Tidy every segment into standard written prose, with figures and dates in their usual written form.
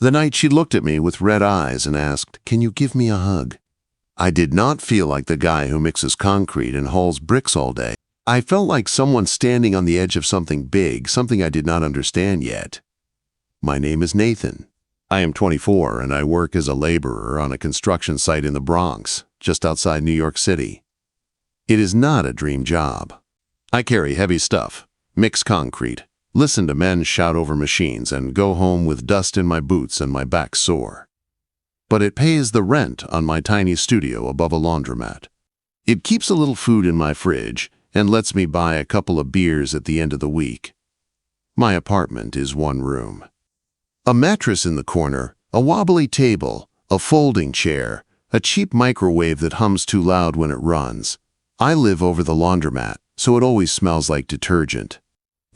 The night she looked at me with red eyes and asked, "Can you give me a hug?" I did not feel like the guy who mixes concrete and hauls bricks all day. I felt like someone standing on the edge of something big, something I did not understand yet. My name is Nathan. I am 24 and I work as a laborer on a construction site in the Bronx, just outside New York City. It is not a dream job. I carry heavy stuff, mix concrete, listen to men shout over machines, and go home with dust in my boots and my back sore. But it pays the rent on my tiny studio above a laundromat. It keeps a little food in my fridge and lets me buy a couple of beers at the end of the week. My apartment is one room. A mattress in the corner, a wobbly table, a folding chair, a cheap microwave that hums too loud when it runs. I live over the laundromat, so it always smells like detergent.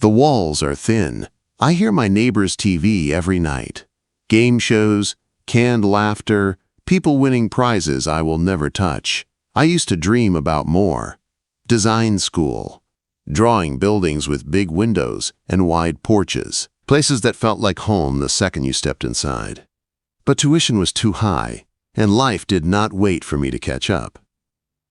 The walls are thin. I hear my neighbor's TV every night. Game shows, canned laughter, people winning prizes I will never touch. I used to dream about more. Design school. Drawing buildings with big windows and wide porches. Places that felt like home the second you stepped inside. But tuition was too high, and life did not wait for me to catch up.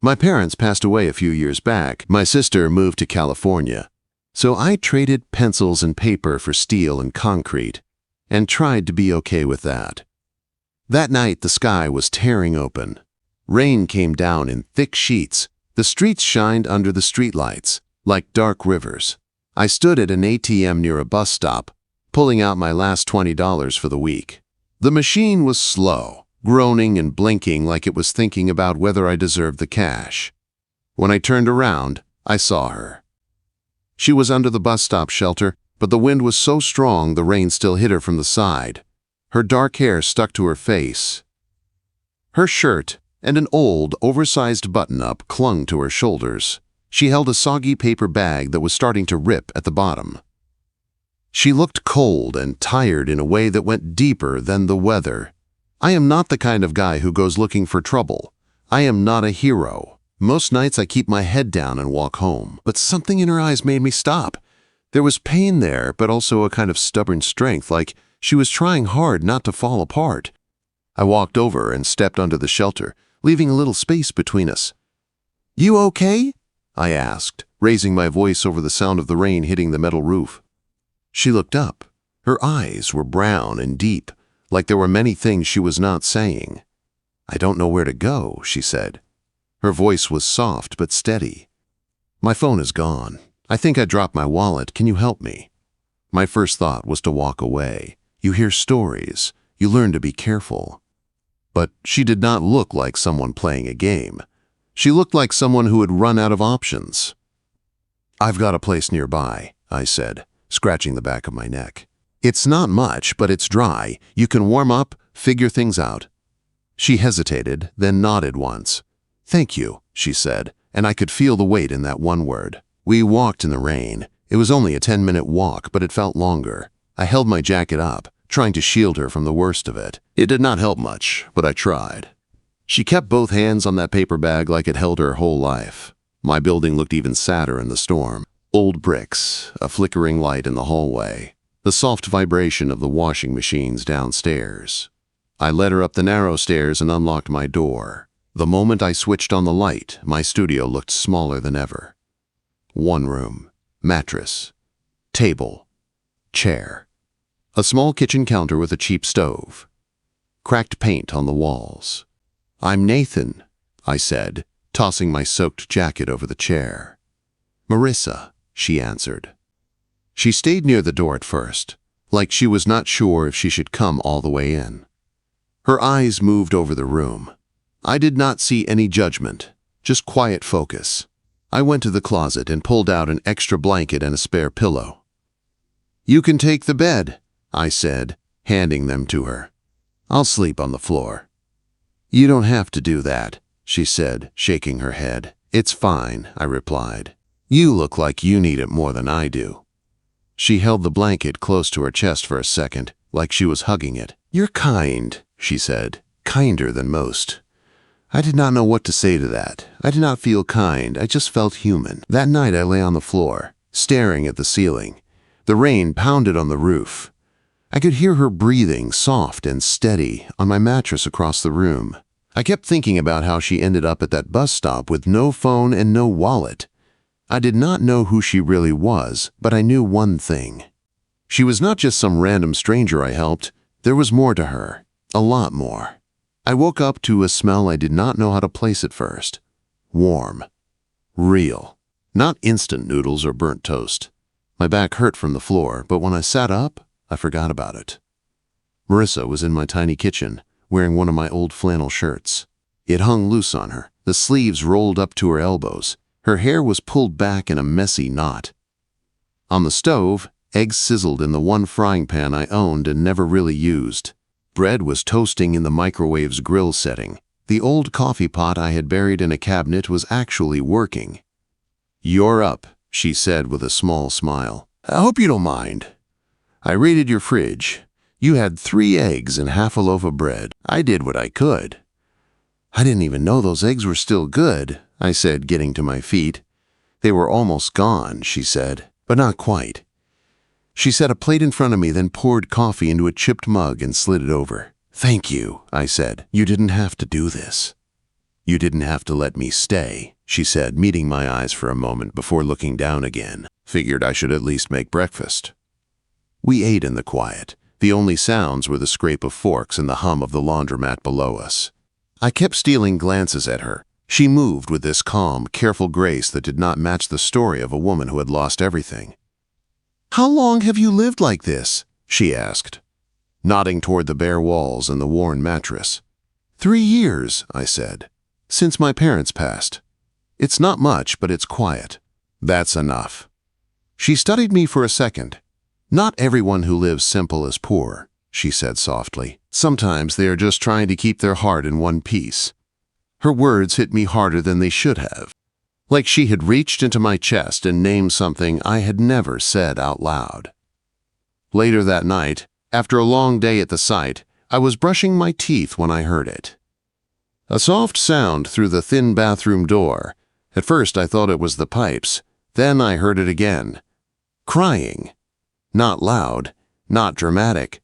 My parents passed away a few years back. My sister moved to California. So I traded pencils and paper for steel and concrete, and tried to be okay with that. That night the sky was tearing open. Rain came down in thick sheets. The streets shined under the streetlights, like dark rivers. I stood at an ATM near a bus stop, pulling out my last $20 for the week. The machine was slow, groaning and blinking like it was thinking about whether I deserved the cash. When I turned around, I saw her. She was under the bus stop shelter, but the wind was so strong the rain still hit her from the side. Her dark hair stuck to her face. Her shirt and an old, oversized button-up clung to her shoulders. She held a soggy paper bag that was starting to rip at the bottom. She looked cold and tired in a way that went deeper than the weather. I am not the kind of guy who goes looking for trouble. I am not a hero. Most nights I keep my head down and walk home, but something in her eyes made me stop. There was pain there, but also a kind of stubborn strength, like she was trying hard not to fall apart. I walked over and stepped under the shelter, leaving a little space between us. "You okay?" I asked, raising my voice over the sound of the rain hitting the metal roof. She looked up. Her eyes were brown and deep, like there were many things she was not saying. "I don't know where to go," she said. Her voice was soft but steady. "My phone is gone. I think I dropped my wallet. Can you help me?" My first thought was to walk away. You hear stories. You learn to be careful. But she did not look like someone playing a game. She looked like someone who had run out of options. "I've got a place nearby," I said, scratching the back of my neck. "It's not much, but it's dry. You can warm up, figure things out." She hesitated, then nodded once. "Thank you," she said, and I could feel the weight in that one word. We walked in the rain. It was only a 10-minute walk, but it felt longer. I held my jacket up, trying to shield her from the worst of it. It did not help much, but I tried. She kept both hands on that paper bag like it held her whole life. My building looked even sadder in the storm. Old bricks, a flickering light in the hallway, the soft vibration of the washing machines downstairs. I led her up the narrow stairs and unlocked my door. The moment I switched on the light, my studio looked smaller than ever. One room, mattress, table, chair. A small kitchen counter with a cheap stove. Cracked paint on the walls. "I'm Nathan," I said, tossing my soaked jacket over the chair. "Marissa," she answered. She stayed near the door at first, like she was not sure if she should come all the way in. Her eyes moved over the room. I did not see any judgment, just quiet focus. I went to the closet and pulled out an extra blanket and a spare pillow. "You can take the bed," I said, handing them to her. "I'll sleep on the floor." "You don't have to do that," she said, shaking her head. "It's fine," I replied. "You look like you need it more than I do." She held the blanket close to her chest for a second, like she was hugging it. "You're kind," she said, "kinder than most." I did not know what to say to that. I did not feel kind, I just felt human. That night I lay on the floor, staring at the ceiling. The rain pounded on the roof. I could hear her breathing, soft and steady, on my mattress across the room. I kept thinking about how she ended up at that bus stop with no phone and no wallet. I did not know who she really was, but I knew one thing. She was not just some random stranger I helped. There was more to her, a lot more. I woke up to a smell I did not know how to place at first. Warm. Real. Not instant noodles or burnt toast. My back hurt from the floor, but when I sat up, I forgot about it. Marissa was in my tiny kitchen, wearing one of my old flannel shirts. It hung loose on her, the sleeves rolled up to her elbows. Her hair was pulled back in a messy knot. On the stove, eggs sizzled in the one frying pan I owned and never really used. Bread was toasting in the microwave's grill setting. The old coffee pot I had buried in a cabinet was actually working. "You're up," she said with a small smile. "I hope you don't mind. I raided your fridge. You had 3 eggs and half a loaf of bread. I did what I could." "I didn't even know those eggs were still good," I said, getting to my feet. "They were almost gone," she said, "but not quite." She set a plate in front of me, then poured coffee into a chipped mug and slid it over. "Thank you," I said. "You didn't have to do this." "You didn't have to let me stay," she said, meeting my eyes for a moment before looking down again. "Figured I should at least make breakfast." We ate in the quiet. The only sounds were the scrape of forks and the hum of the laundromat below us. I kept stealing glances at her. She moved with this calm, careful grace that did not match the story of a woman who had lost everything. "How long have you lived like this?" she asked, nodding toward the bare walls and the worn mattress. 3 years, I said, "since my parents passed. It's not much, but it's quiet." "That's enough." She studied me for a second. "Not everyone who lives simple is poor," she said softly. "Sometimes they are just trying to keep their heart in one piece." Her words hit me harder than they should have, like she had reached into my chest and named something I had never said out loud. Later that night, after a long day at the site, I was brushing my teeth when I heard it. A soft sound through the thin bathroom door. At first I thought it was the pipes. Then I heard it again. Crying. Not loud, not dramatic.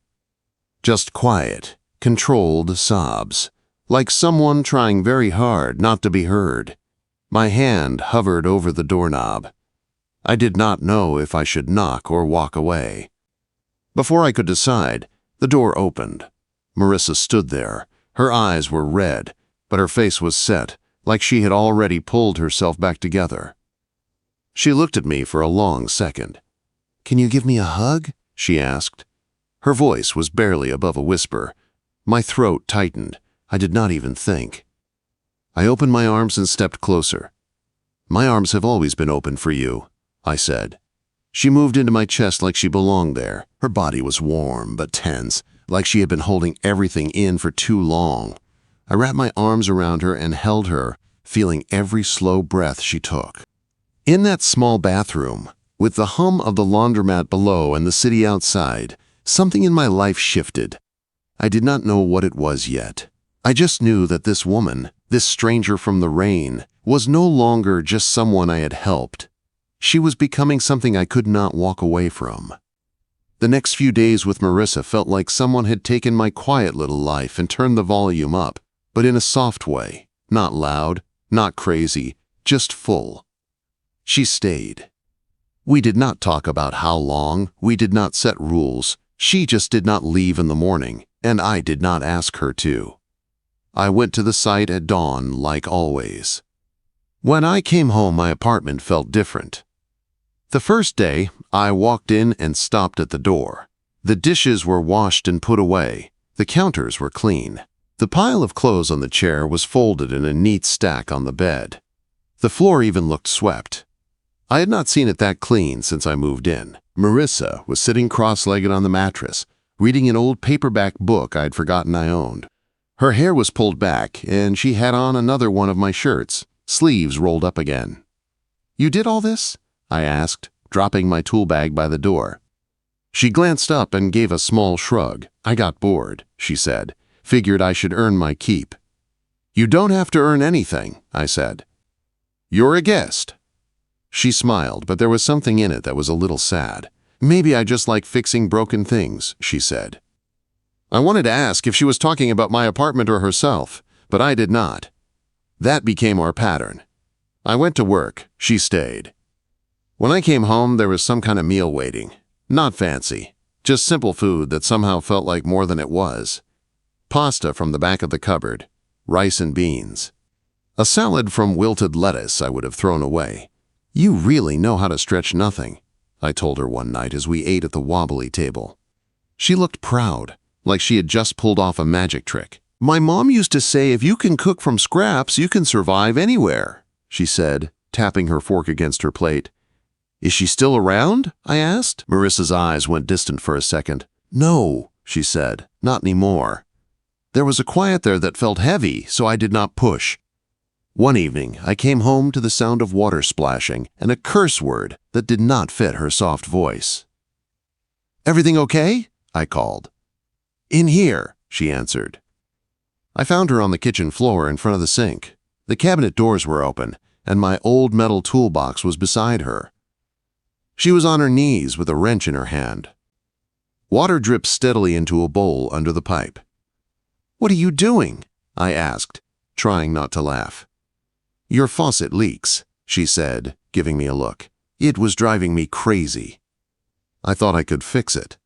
Just quiet, controlled sobs, like someone trying very hard not to be heard. My hand hovered over the doorknob. I did not know if I should knock or walk away. Before I could decide, the door opened. Marissa stood there. Her eyes were red, but her face was set, like she had already pulled herself back together. She looked at me for a long second. "Can you give me a hug?" she asked. Her voice was barely above a whisper. My throat tightened. I did not even think. I opened my arms and stepped closer. "My arms have always been open for you," I said. She moved into my chest like she belonged there. Her body was warm but tense, like she had been holding everything in for too long. I wrapped my arms around her and held her, feeling every slow breath she took. In that small bathroom, with the hum of the laundromat below and the city outside, something in my life shifted. I did not know what it was yet. I just knew that this woman, this stranger from the rain, was no longer just someone I had helped. She was becoming something I could not walk away from. The next few days with Marissa felt like someone had taken my quiet little life and turned the volume up, but in a soft way, not loud, not crazy, just full. She stayed. We did not talk about how long, we did not set rules. She just did not leave in the morning, and I did not ask her to. I went to the site at dawn like always. When I came home, my apartment felt different. The first day, I walked in and stopped at the door. The dishes were washed and put away. The counters were clean. The pile of clothes on the chair was folded in a neat stack on the bed. The floor even looked swept. I had not seen it that clean since I moved in. Marissa was sitting cross-legged on the mattress, reading an old paperback book I'd forgotten I owned. Her hair was pulled back, and she had on another one of my shirts, sleeves rolled up again. "You did all this?" I asked, dropping my tool bag by the door. She glanced up and gave a small shrug. "I got bored," she said. "Figured I should earn my keep." "You don't have to earn anything," I said. "You're a guest." She smiled, but there was something in it that was a little sad. Maybe I just like fixing broken things, she said. I wanted to ask if she was talking about my apartment or herself, but I did not. That became our pattern. I went to work, she stayed. When I came home, there was some kind of meal waiting. Not fancy, just simple food that somehow felt like more than it was. Pasta from the back of the cupboard, rice and beans. A salad from wilted lettuce I would have thrown away. You really know how to stretch nothing, I told her one night as we ate at the wobbly table. She looked proud, like she had just pulled off a magic trick. My mom used to say if you can cook from scraps, you can survive anywhere, she said, tapping her fork against her plate. Is she still around? I asked. Marissa's eyes went distant for a second. No, she said, not anymore. There was a quiet there that felt heavy, so I did not push. One evening, I came home to the sound of water splashing and a curse word that did not fit her soft voice. Everything okay? I called. In here, she answered. I found her on the kitchen floor in front of the sink. The cabinet doors were open, and my old metal toolbox was beside her. She was on her knees with a wrench in her hand. Water dripped steadily into a bowl under the pipe. What are you doing? I asked, trying not to laugh. Your faucet leaks, she said, giving me a look. It was driving me crazy. I thought I could fix it.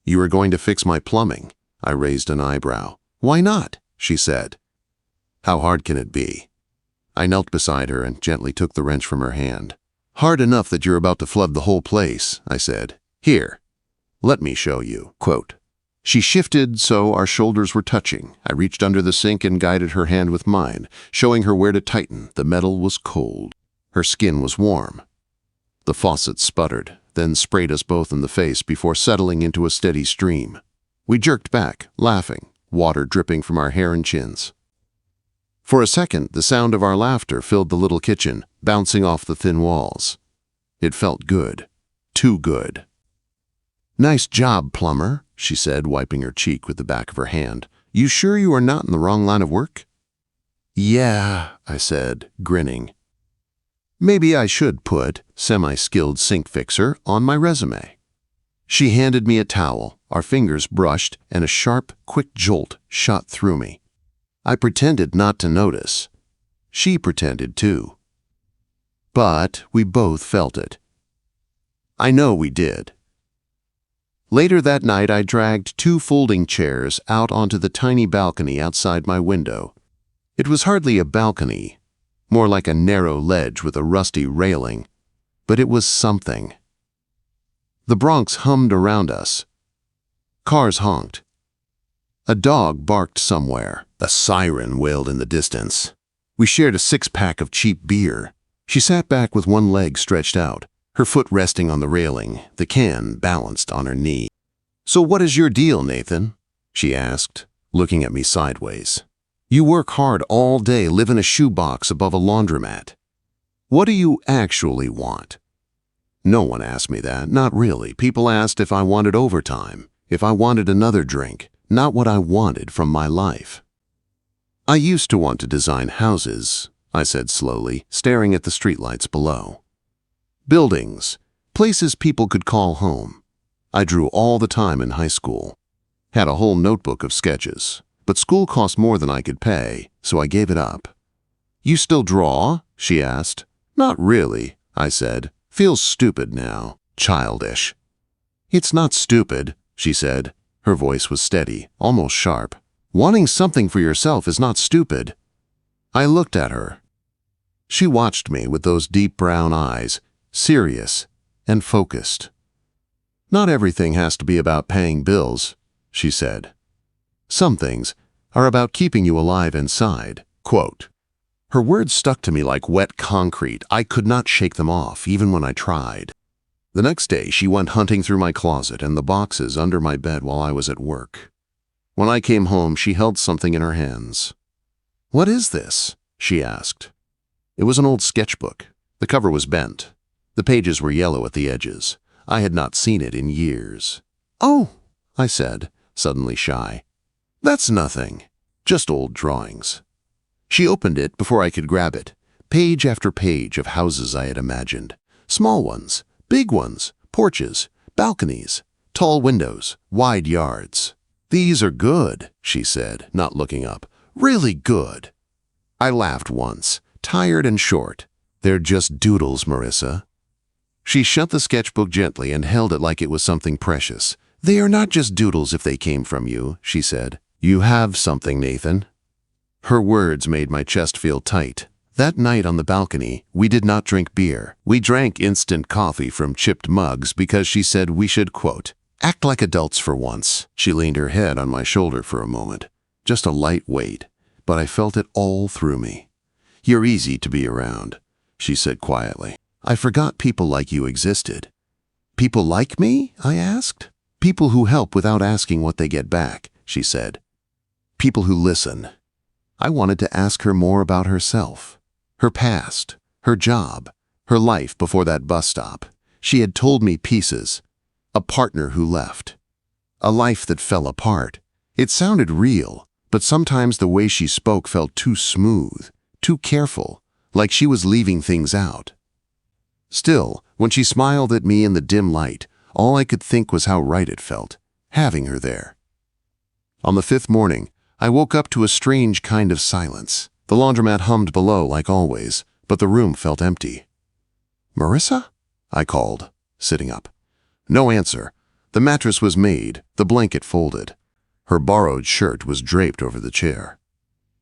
You are going to fix my plumbing? I raised an eyebrow. Why not? She said. How hard can it be? I knelt beside her and gently took the wrench from her hand. Hard enough that you're about to flood the whole place, I said. Here, let me show you. Quote. She shifted so our shoulders were touching. I reached under the sink and guided her hand with mine, showing her where to tighten. The metal was cold. Her skin was warm. The faucet sputtered, then sprayed us both in the face before settling into a steady stream. We jerked back, laughing, water dripping from our hair and chins. For a second, the sound of our laughter filled the little kitchen, bouncing off the thin walls. It felt good. Too good. Nice job, plumber, she said, wiping her cheek with the back of her hand. You sure you are not in the wrong line of work? Yeah, I said, grinning. Maybe I should put semi-skilled sink fixer on my resume. She handed me a towel, our fingers brushed, and a sharp, quick jolt shot through me. I pretended not to notice. She pretended too. But we both felt it. I know we did. Later that night, I dragged 2 folding chairs out onto the tiny balcony outside my window. It was hardly a balcony, more like a narrow ledge with a rusty railing, but it was something. The Bronx hummed around us. Cars honked. A dog barked somewhere. A siren wailed in the distance. We shared a 6-pack of cheap beer. She sat back with one leg stretched out, her foot resting on the railing, the can balanced on her knee. So what is your deal, Nathan? She asked, looking at me sideways. You work hard all day, live in a shoebox above a laundromat. What do you actually want? No one asked me that, not really. People asked if I wanted overtime, if I wanted another drink, not what I wanted from my life. I used to want to design houses, I said slowly, staring at the streetlights below. Buildings, places people could call home. I drew all the time in high school. Had a whole notebook of sketches, but school cost more than I could pay, so I gave it up. You still draw? She asked. Not really, I said. Feels stupid now. Childish. It's not stupid, she said. Her voice was steady, almost sharp. Wanting something for yourself is not stupid. I looked at her. She watched me with those deep brown eyes, serious and focused. Not everything has to be about paying bills, she said. Some things are about keeping you alive inside. Quote. Her words stuck to me like wet concrete. I could not shake them off, even when I tried. The next day, she went hunting through my closet and the boxes under my bed while I was at work. When I came home, she held something in her hands. What is this? She asked. It was an old sketchbook. The cover was bent. The pages were yellow at the edges. I had not seen it in years. Oh, I said, suddenly shy. That's nothing. Just old drawings. She opened it before I could grab it. Page after page of houses I had imagined. Small ones, big ones, porches, Balconies, tall windows, wide yards. "These are good," she said, not looking up. "Really good." I laughed once, tired and short. "They're just doodles, Marissa." She shut the sketchbook gently and held it like it was something precious. "They are not just doodles if they came from you," she said. "You have something, Nathan." Her words made my chest feel tight. That night on the balcony, we did not drink beer. We drank instant coffee from chipped mugs because she said we should, quote, "act like adults for once." She leaned her head on my shoulder for a moment. Just a light weight, but I felt it all through me. "You're easy to be around," she said quietly. "I forgot people like you existed." "People like me?" I asked. "People who help without asking what they get back," she said. "People who listen." I wanted to ask her more about herself. Her past, her job, her life before that bus stop. She had told me pieces. A partner who left. A life that fell apart. It sounded real, but sometimes the way she spoke felt too smooth, too careful, like she was leaving things out. Still, when she smiled at me in the dim light, all I could think was how right it felt, having her there. On the fifth morning, I woke up to a strange kind of silence. The laundromat hummed below like always, but the room felt empty. "Marissa?" I called, sitting up. No answer. The mattress was made, the blanket folded. Her borrowed shirt was draped over the chair.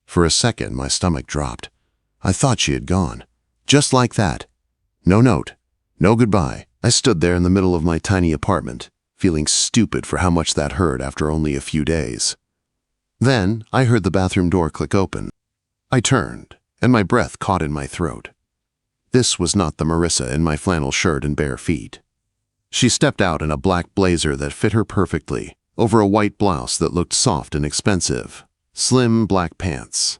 For a second, my stomach dropped. I thought she had gone. Just like that. No note. No goodbye. I stood there in the middle of my tiny apartment, feeling stupid for how much that hurt after only a few days. Then I heard the bathroom door click open. I turned, and my breath caught in my throat. This was not the Marissa in my flannel shirt and bare feet. She stepped out in a black blazer that fit her perfectly, over a white blouse that looked soft and expensive, slim black pants,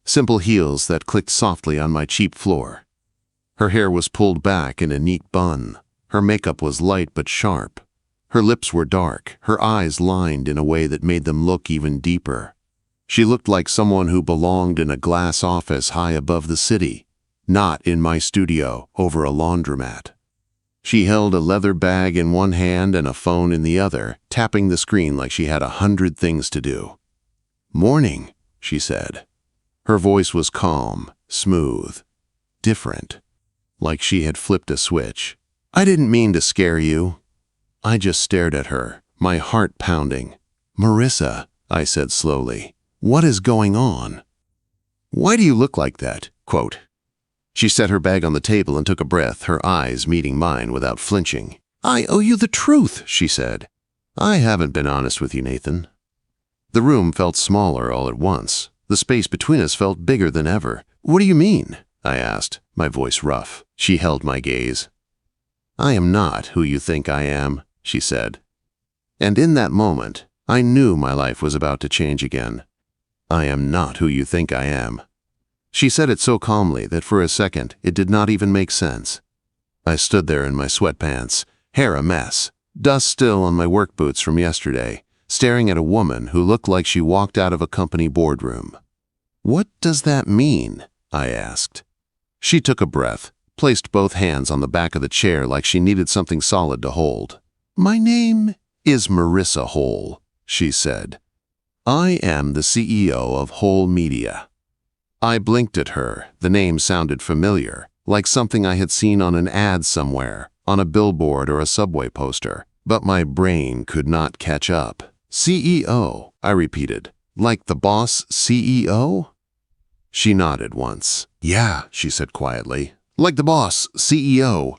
simple heels that clicked softly on my cheap floor. Her hair was pulled back in a neat bun. Her makeup was light but sharp. Her lips were dark, her eyes lined in a way that made them look even deeper. She looked like someone who belonged in a glass office high above the city, not in my studio over a laundromat. She held a leather bag in one hand and a phone in the other, tapping the screen like she had 100 things to do. "Morning," she said. Her voice was calm, smooth, different, like she had flipped a switch. "I didn't mean to scare you." I just stared at her, my heart pounding. "Marissa," I said slowly, "what is going on?" "Why do you look like that?" Quote. She set her bag on the table and took a breath, her eyes meeting mine without flinching. "I owe you the truth," she said. "I haven't been honest with you, Nathan." The room felt smaller all at once. The space between us felt bigger than ever. "What do you mean?" I asked, my voice rough. She held my gaze. "I am not who you think I am," she said. And in that moment, I knew my life was about to change again. "I am not who you think I am." She said it so calmly that for a second it did not even make sense. I stood there in my sweatpants, hair a mess, dust still on my work boots from yesterday, staring at a woman who looked like she walked out of a company boardroom. "What does that mean?" I asked. She took a breath, placed both hands on the back of the chair like she needed something solid to hold. "My name is Marissa Hole," she said. "I am the CEO of Hole Media." I blinked at her. The name sounded familiar, like something I had seen on an ad somewhere, on a billboard or a subway poster. But my brain could not catch up. "CEO," I repeated. "Like the boss CEO?" She nodded once. "Yeah," she said quietly. "Like the boss CEO."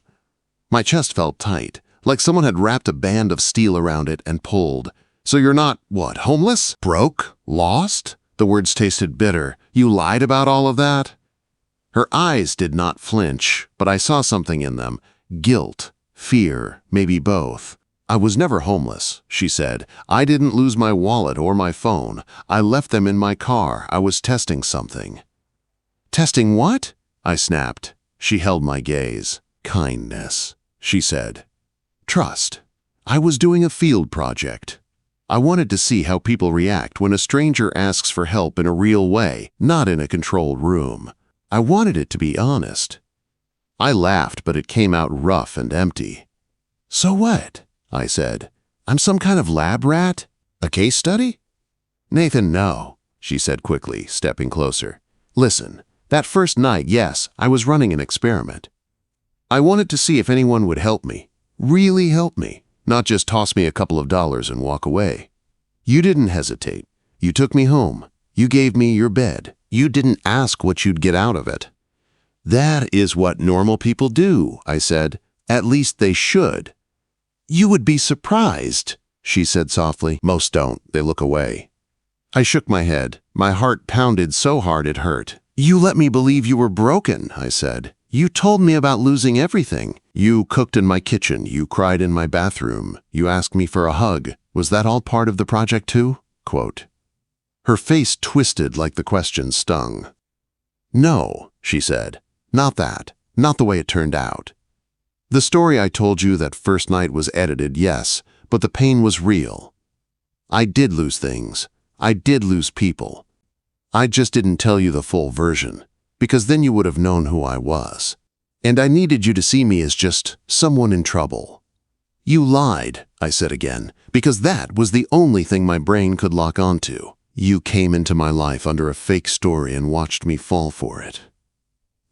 My chest felt tight, like someone had wrapped a band of steel around it and pulled. "So you're not, what, homeless? Broke? Lost?" The words tasted bitter. "You lied about all of that?" Her eyes did not flinch, but I saw something in them. Guilt, fear, maybe both. "I was never homeless," she said. "I didn't lose my wallet or my phone. I left them in my car. I was testing something." "Testing what?" I snapped. She held my gaze. "Kindness," she said. "Trust. I was doing a field project. I wanted to see how people react when a stranger asks for help in a real way, not in a controlled room. I wanted it to be honest." I laughed, but it came out rough and empty. "So what?" I said. I'm some kind of lab rat? A case study? Nathan, no, she said quickly, stepping closer. Listen, that first night, yes, I was running an experiment. I wanted to see if anyone would help me, really help me, not just toss me a couple of dollars and walk away. You didn't hesitate. You took me home. You gave me your bed. You didn't ask what you'd get out of it. That is what normal people do, I said. At least they should. You would be surprised, she said softly. Most don't. They look away. I shook my head. My heart pounded so hard it hurt. You let me believe you were broken, I said. You told me about losing everything. You cooked in my kitchen. You cried in my bathroom. You asked me for a hug. Was that all part of the project too? Quote. Her face twisted like the question stung. No, she said. Not that. Not the way it turned out. The story I told you that first night was edited, yes, but the pain was real. I did lose things. I did lose people. I just didn't tell you the full version, because then you would have known who I was. And I needed you to see me as just someone in trouble. You lied, I said again, because that was the only thing my brain could lock onto. You came into my life under a fake story and watched me fall for it.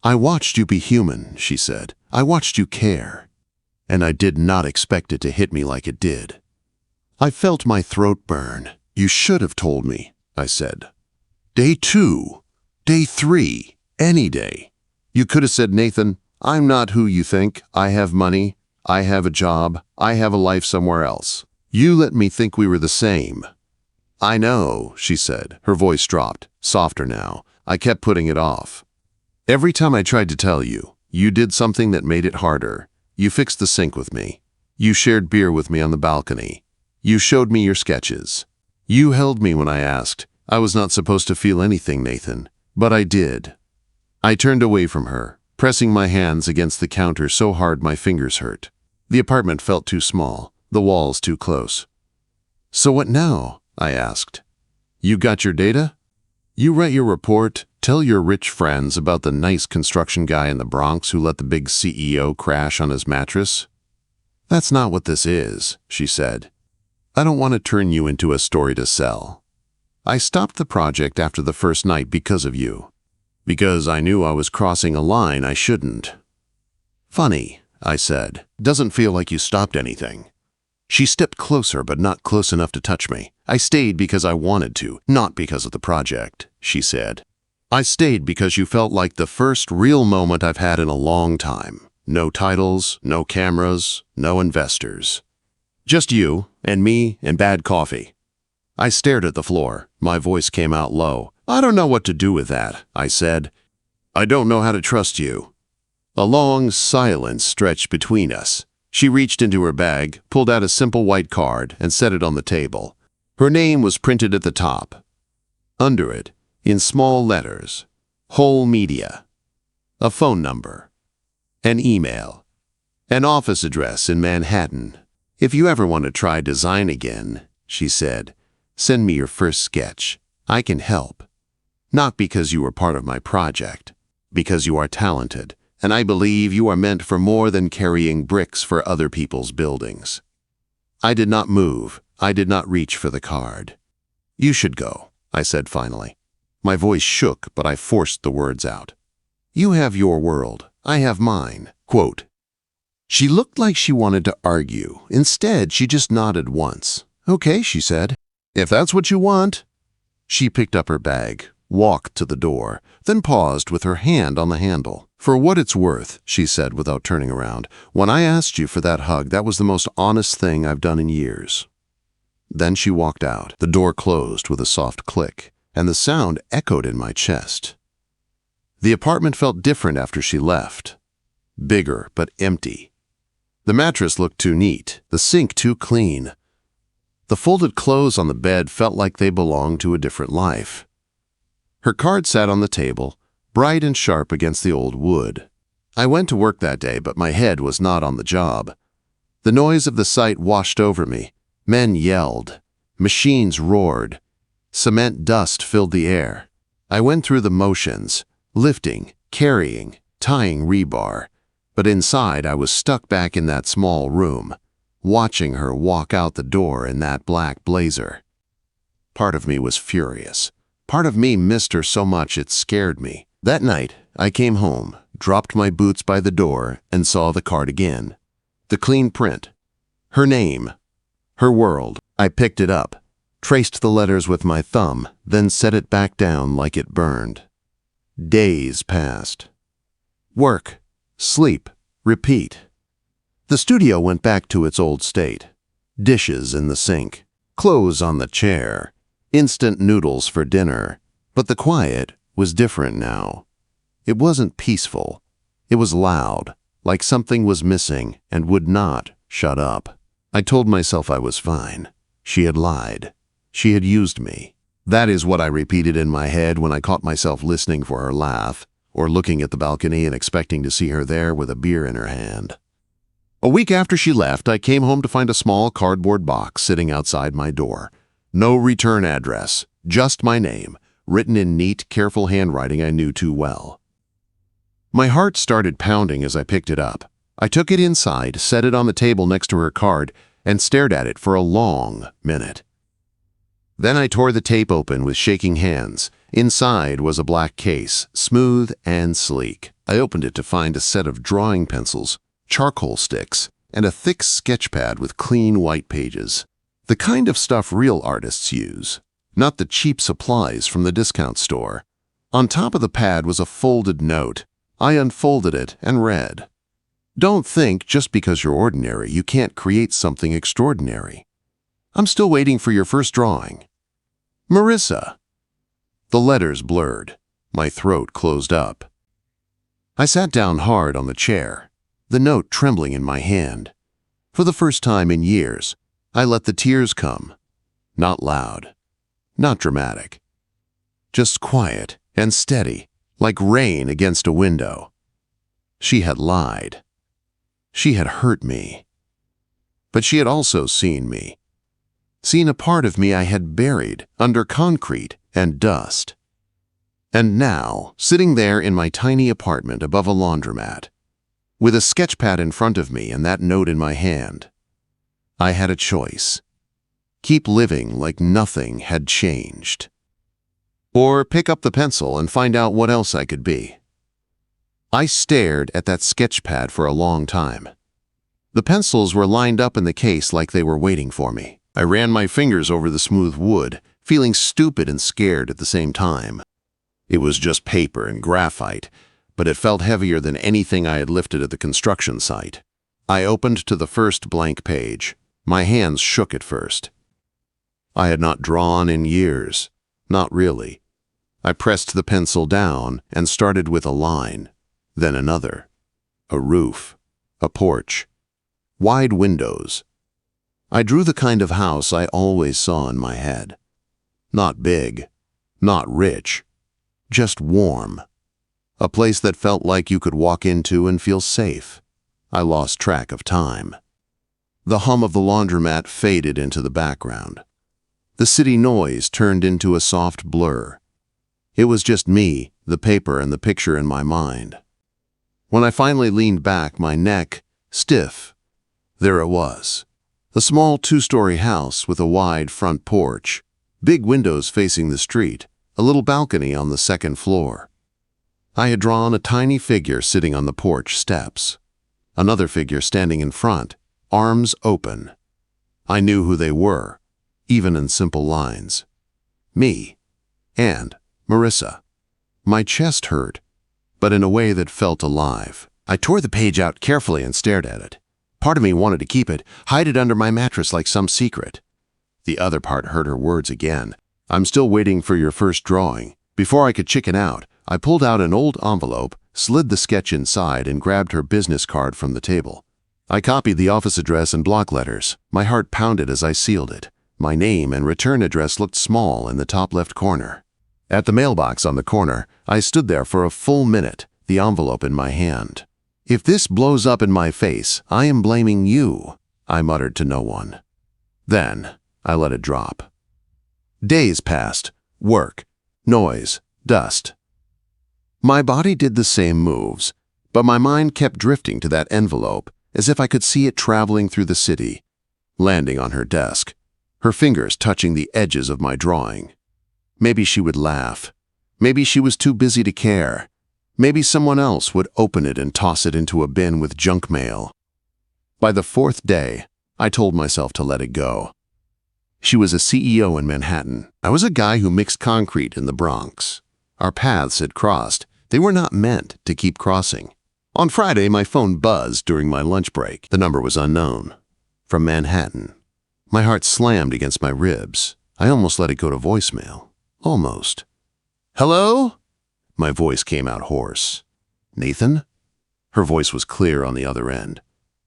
I watched you be human, she said. I watched you care. And I did not expect it to hit me like it did. I felt my throat burn. You should have told me, I said. Day 2, day 3, any day. You could have said, Nathan, I'm not who you think. I have money. I have a job. I have a life somewhere else. You let me think we were the same. I know, she said. Her voice dropped, softer now. I kept putting it off. Every time I tried to tell you, you did something that made it harder. You fixed the sink with me. You shared beer with me on the balcony. You showed me your sketches. You held me when I asked. I was not supposed to feel anything, Nathan, but I did. I turned away from her, pressing my hands against the counter so hard my fingers hurt. The apartment felt too small, the walls too close. So what now? I asked. You got your data? You write your report, tell your rich friends about the nice construction guy in the Bronx who let the big CEO crash on his mattress? That's not what this is, she said. I don't want to turn you into a story to sell. I stopped the project after the first night because of you. Because I knew I was crossing a line I shouldn't. Funny, I said. Doesn't feel like you stopped anything. She stepped closer, but not close enough to touch me. I stayed because I wanted to, not because of the project, she said. I stayed because you felt like the first real moment I've had in a long time. No titles, no cameras, no investors. Just you and me and bad coffee. I stared at the floor. My voice came out low. I don't know what to do with that, I said. I don't know how to trust you. A long silence stretched between us. She reached into her bag, pulled out a simple white card, and set it on the table. Her name was printed at the top. Under it, in small letters, Whole Media. A phone number. An email. An office address in Manhattan. If you ever want to try design again, she said, send me your first sketch. I can help. Not because you were part of my project, because you are talented, and I believe you are meant for more than carrying bricks for other people's buildings. I did not move. I did not reach for the card. You should go, I said finally. My voice shook, but I forced the words out. You have your world. I have mine. Quote. She looked like she wanted to argue. Instead, she just nodded once. Okay, she said. If that's what you want. She picked up her bag, walked to the door, then paused with her hand on the handle. For what it's worth, she said without turning around, when I asked you for that hug, that was the most honest thing I've done in years. Then she walked out. The door closed with a soft click, and the sound echoed in my chest. The apartment felt different after she left. Bigger, but empty. The mattress looked too neat, the sink too clean. The folded clothes on the bed felt like they belonged to a different life. Her card sat on the table, bright and sharp against the old wood. I went to work that day, but my head was not on the job. The noise of the site washed over me. Men yelled. Machines roared. Cement dust filled the air. I went through the motions, lifting, carrying, tying rebar. But inside I was stuck back in that small room. watching her walk out the door in that black blazer. Part of me was furious. Part of me missed her so much it scared me. That night, I came home, dropped my boots by the door, and saw the card again. The clean print. Her name. Her world. I picked it up, traced the letters with my thumb, then set it back down like it burned. Days passed. Work, sleep, repeat. The studio went back to its old state. Dishes in the sink, clothes on the chair, instant noodles for dinner. But the quiet was different now. It wasn't peaceful. It was loud, like something was missing and would not shut up. I told myself I was fine. She had lied. She had used me. That is what I repeated in my head when I caught myself listening for her laugh, or looking at the balcony and expecting to see her there with a beer in her hand. A week after she left, I came home to find a small cardboard box sitting outside my door. No return address, just my name, written in neat, careful handwriting I knew too well. My heart started pounding as I picked it up. I took it inside, set it on the table next to her card, and stared at it for a long minute. Then I tore the tape open with shaking hands. Inside was a black case, smooth and sleek. I opened it to find a set of drawing pencils, charcoal sticks, and a thick sketch pad with clean white pages. The kind of stuff real artists use, not the cheap supplies from the discount store. On top of the pad was a folded note. I unfolded it and read, "Don't think just because you're ordinary you can't create something extraordinary. I'm still waiting for your first drawing. Marissa." The letters blurred. My throat closed up. I sat down hard on the chair, the note trembling in my hand. For the first time in years, I let the tears come. Not loud, not dramatic. Just quiet and steady, like rain against a window. She had lied. She had hurt me. But she had also seen me. Seen a part of me I had buried under concrete and dust. And now, sitting there in my tiny apartment above a laundromat, with a sketch pad in front of me and that note in my hand, I had a choice. Keep living like nothing had changed. Or pick up the pencil and find out what else I could be. I stared at that sketch pad for a long time. The pencils were lined up in the case like they were waiting for me. I ran my fingers over the smooth wood, feeling stupid and scared at the same time. It was just paper and graphite, but it felt heavier than anything I had lifted at the construction site. I opened to the first blank page. My hands shook at first. I had not drawn in years. Not really. I pressed the pencil down and started with a line, then another. A roof, a porch, wide windows. I drew the kind of house I always saw in my head. Not big, not rich, just warm. A place that felt like you could walk into and feel safe. I lost track of time. The hum of the laundromat faded into the background. The city noise turned into a soft blur. It was just me, the paper, and the picture in my mind. When I finally leaned back, my neck stiff, there it was. A small two-story house with a wide front porch, big windows facing the street, a little balcony on the second floor. I had drawn a tiny figure sitting on the porch steps. Another figure standing in front, arms open. I knew who they were, even in simple lines. Me and Marissa. My chest hurt, but in a way that felt alive. I tore the page out carefully and stared at it. Part of me wanted to keep it, hide it under my mattress like some secret. The other part heard her words again. "I'm still waiting for your first drawing." Before I could chicken out, I pulled out an old envelope, slid the sketch inside, and grabbed her business card from the table. I copied the office address and block letters. My heart pounded as I sealed it. My name and return address looked small in the top left corner. At the mailbox on the corner, I stood there for a full minute, the envelope in my hand. "If this blows up in my face, I am blaming you," I muttered to no one. Then I let it drop. Days passed. Work, noise, dust. My body did the same moves, but my mind kept drifting to that envelope, as if I could see it traveling through the city, landing on her desk, her fingers touching the edges of my drawing. Maybe she would laugh. Maybe she was too busy to care. Maybe someone else would open it and toss it into a bin with junk mail. By the fourth day, I told myself to let it go. She was a CEO in Manhattan. I was a guy who mixed concrete in the Bronx. Our paths had crossed. They were not meant to keep crossing. On Friday, my phone buzzed during my lunch break. The number was unknown. From Manhattan. My heart slammed against my ribs. I almost let it go to voicemail. Almost. "Hello?" My voice came out hoarse. "Nathan?" Her voice was clear on the other end.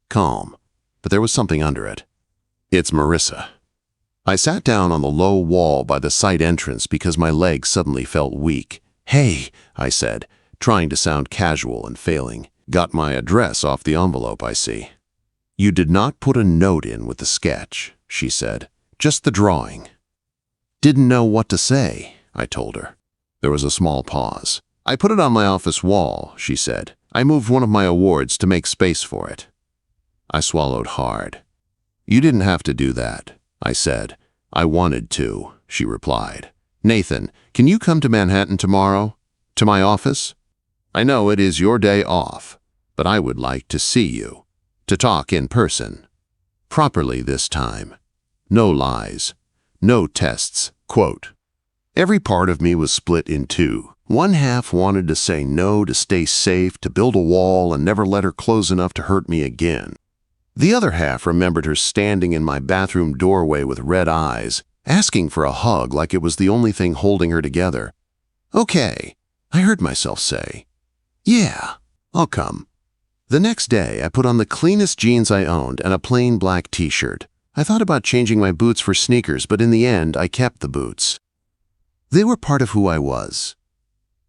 Calm, but there was something under it. "It's Marissa." I sat down on the low wall by the side entrance because my legs suddenly felt weak. "Hey," I said, trying to sound casual and failing. "Got my address off the envelope, I see." "You did not put a note in with the sketch," she said. "Just the drawing." "Didn't know what to say," I told her. There was a small pause. "I put it on my office wall," she said. "I moved one of my awards to make space for it." I swallowed hard. "You didn't have to do that," I said. "I wanted to," she replied. "Nathan, can you come to Manhattan tomorrow? To my office? I know it is your day off, but I would like to see you. To talk in person. Properly this time. No lies. No tests." Quote. Every part of me was split in two. One half wanted to say no, to stay safe, to build a wall and never let her close enough to hurt me again. The other half remembered her standing in my bathroom doorway with red eyes, asking for a hug like it was the only thing holding her together. "Okay," I heard myself say. "Yeah, I'll come." The next day, I put on the cleanest jeans I owned and a plain black t-shirt. I thought about changing my boots for sneakers, but in the end, I kept the boots. They were part of who I was.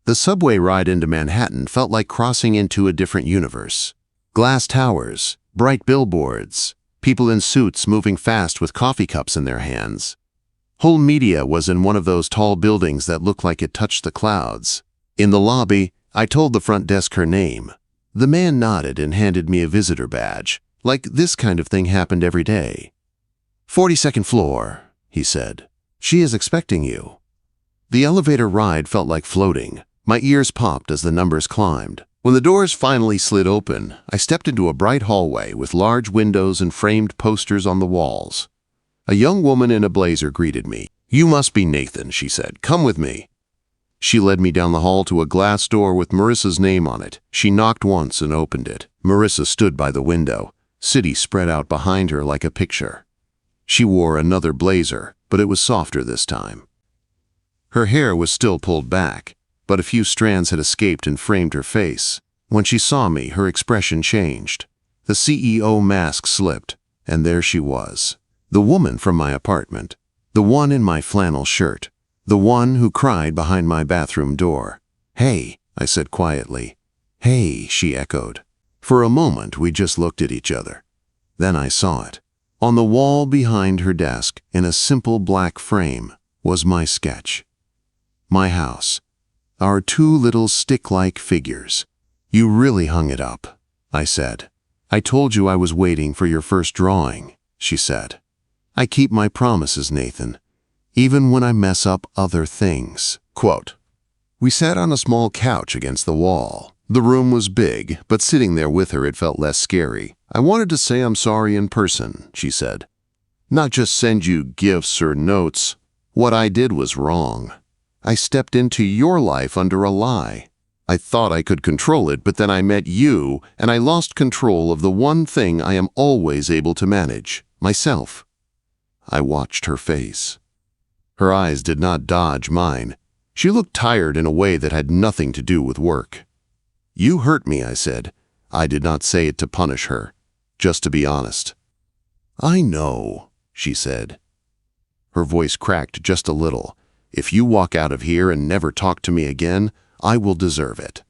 The subway ride into Manhattan felt like crossing into a different universe. Glass towers, bright billboards, people in suits moving fast with coffee cups in their hands. Whole Media was in one of those tall buildings that looked like it touched the clouds. In the lobby, I told the front desk her name. The man nodded and handed me a visitor badge, like this kind of thing happened every day. 42nd floor, he said. "She is expecting you." The elevator ride felt like floating. My ears popped as the numbers climbed. When the doors finally slid open, I stepped into a bright hallway with large windows and framed posters on the walls. A young woman in a blazer greeted me. "You must be Nathan," she said. "Come with me." She led me down the hall to a glass door with Marissa's name on it. She knocked once and opened it. Marissa stood by the window, city spread out behind her like a picture. She wore another blazer, but it was softer this time. Her hair was still pulled back, but a few strands had escaped and framed her face. When she saw me, her expression changed. The CEO mask slipped, and there she was. The woman from my apartment. The one in my flannel shirt. The one who cried behind my bathroom door. "Hey," I said quietly. "Hey," she echoed. For a moment, we just looked at each other. Then I saw it. On the wall behind her desk, in a simple black frame, was my sketch. My house. Our two little stick-like figures. "You really hung it up," I said. "I told you I was waiting for your first drawing," she said. "I keep my promises, Nathan, even when I mess up other things." Quote. We sat on a small couch against the wall. The room was big, but sitting there with her it felt less scary. "I wanted to say I'm sorry in person," she said. "Not just send you gifts or notes. What I did was wrong. I stepped into your life under a lie. I thought I could control it, but then I met you, and I lost control of the one thing I am always able to manage, myself." I watched her face. Her eyes did not dodge mine. She looked tired in a way that had nothing to do with work. "You hurt me," I said. I did not say it to punish her, just to be honest. "I know," she said. Her voice cracked just a little. "If you walk out of here and never talk to me again, I will deserve it."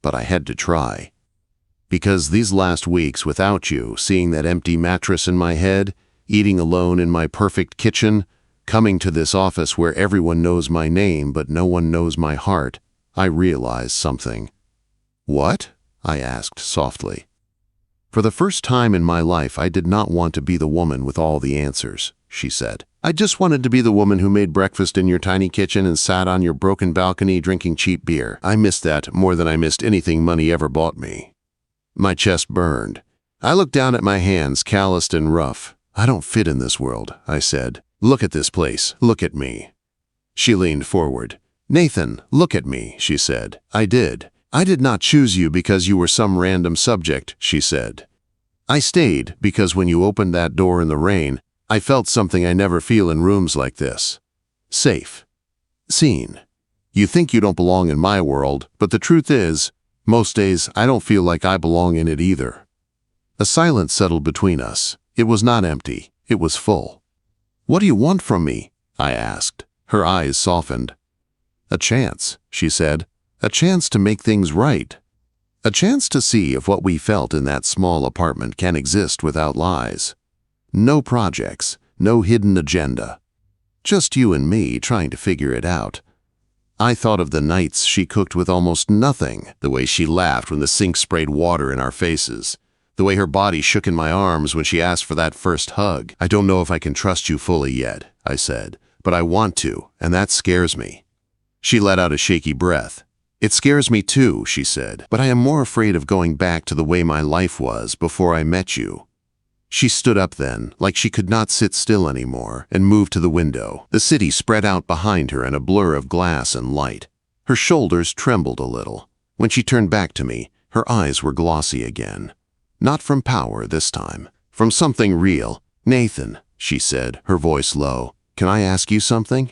But I had to try. Because these last weeks without you, seeing that empty mattress in my head, eating alone in my perfect kitchen, coming to this office where everyone knows my name but no one knows my heart, I realized something. "What?" I asked softly. For the first time in my life, I did not want to be the woman with all the answers, she said. I just wanted to be the woman who made breakfast in your tiny kitchen and sat on your broken balcony drinking cheap beer. I missed that more than I missed anything money ever bought me. My chest burned. I looked down at my hands, calloused and rough. I don't fit in this world, I said. Look at this place. Look at me. She leaned forward. Nathan, look at me, she said. I did. I did not choose you because you were some random subject, she said. I stayed because when you opened that door in the rain, I felt something I never feel in rooms like this. Safe. Seen. You think you don't belong in my world, but the truth is, most days I don't feel like I belong in it either. A silence settled between us. It was not empty. It was full. What do you want from me? I asked. Her eyes softened. A chance, she said. A chance to make things right. A chance to see if what we felt in that small apartment can exist without lies. No projects, no hidden agenda. Just you and me trying to figure it out. I thought of the nights she cooked with almost nothing, the way she laughed when the sink sprayed water in our faces, the way her body shook in my arms when she asked for that first hug. I don't know if I can trust you fully yet, I said, but I want to, and that scares me. She let out a shaky breath. It scares me too, she said, but I am more afraid of going back to the way my life was before I met you. She stood up then, like she could not sit still anymore, and moved to the window. The city spread out behind her in a blur of glass and light. Her shoulders trembled a little. When she turned back to me, her eyes were glossy again. Not from power this time, from something real. Nathan, she said, her voice low, can I ask you something?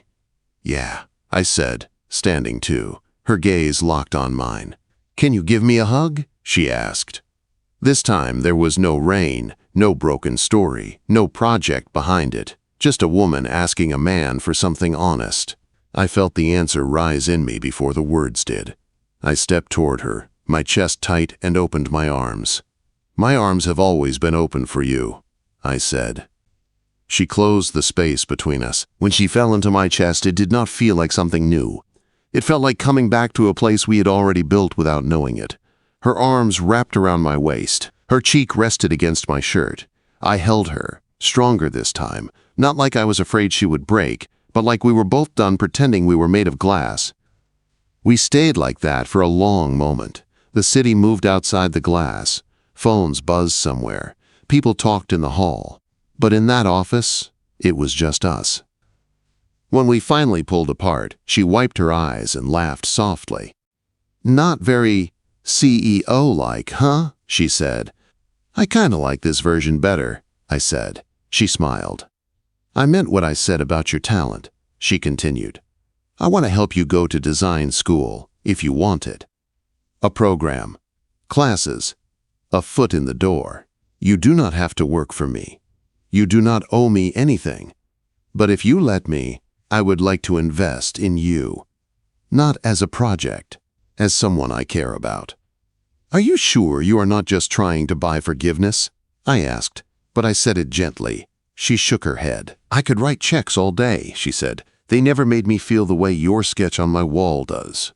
Yeah, I said, standing too. Her gaze locked on mine. Can you give me a hug? She asked. This time there was no rain, no broken story, no project behind it, just a woman asking a man for something honest. I felt the answer rise in me before the words did. I stepped toward her, my chest tight, and opened my arms. My arms have always been open for you, I said. She closed the space between us. When she fell into my chest, it did not feel like something new. It felt like coming back to a place we had already built without knowing it. Her arms wrapped around my waist. Her cheek rested against my shirt. I held her, stronger this time, not like I was afraid she would break, but like we were both done pretending we were made of glass. We stayed like that for a long moment. The city moved outside the glass. Phones buzzed somewhere. People talked in the hall. But in that office, it was just us. When we finally pulled apart, she wiped her eyes and laughed softly. Not very CEO-like, huh? She said. I kinda like this version better, I said. She smiled. I meant what I said about your talent, she continued. I want to help you go to design school, if you want it. A program, classes, a foot in the door. You do not have to work for me. You do not owe me anything. But if you let me, I would like to invest in you. Not as a project, as someone I care about. Are you sure you are not just trying to buy forgiveness? I asked, but I said it gently. She shook her head. I could write checks all day, she said. They never made me feel the way your sketch on my wall does.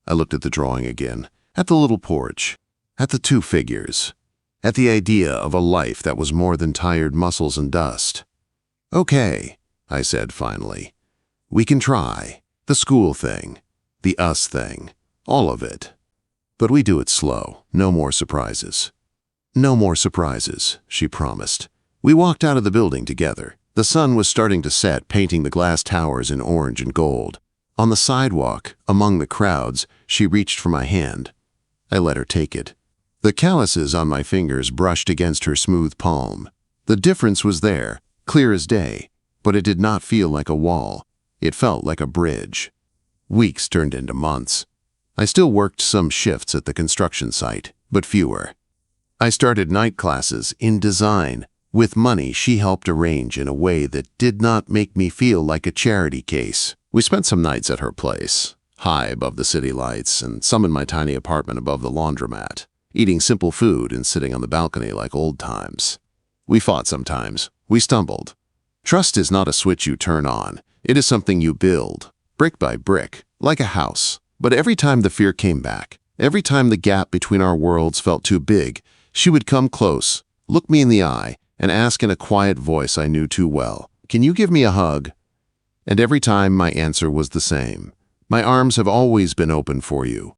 I looked at the drawing again, at the little porch, at the two figures, at the idea of a life that was more than tired muscles and dust. Okay, I said finally. We can try. The school thing, the us thing, all of it. But we do it slow. No more surprises. No more surprises, she promised. We walked out of the building together. The sun was starting to set, painting the glass towers in orange and gold. On the sidewalk, among the crowds, she reached for my hand. I let her take it. The calluses on my fingers brushed against her smooth palm. The difference was there, clear as day, but it did not feel like a wall. It felt like a bridge. Weeks turned into months. I still worked some shifts at the construction site, but fewer. I started night classes in design, with money she helped arrange in a way that did not make me feel like a charity case. We spent some nights at her place, high above the city lights, and some in my tiny apartment above the laundromat, eating simple food and sitting on the balcony like old times. We fought sometimes. We stumbled. Trust is not a switch you turn on. It is something you build, brick by brick, like a house. But every time the fear came back, every time the gap between our worlds felt too big, She would come close, look me in the eye, and ask in a quiet voice I knew too well, "Can you give me a hug?" And every time my answer was the same. "My arms have always been open for you."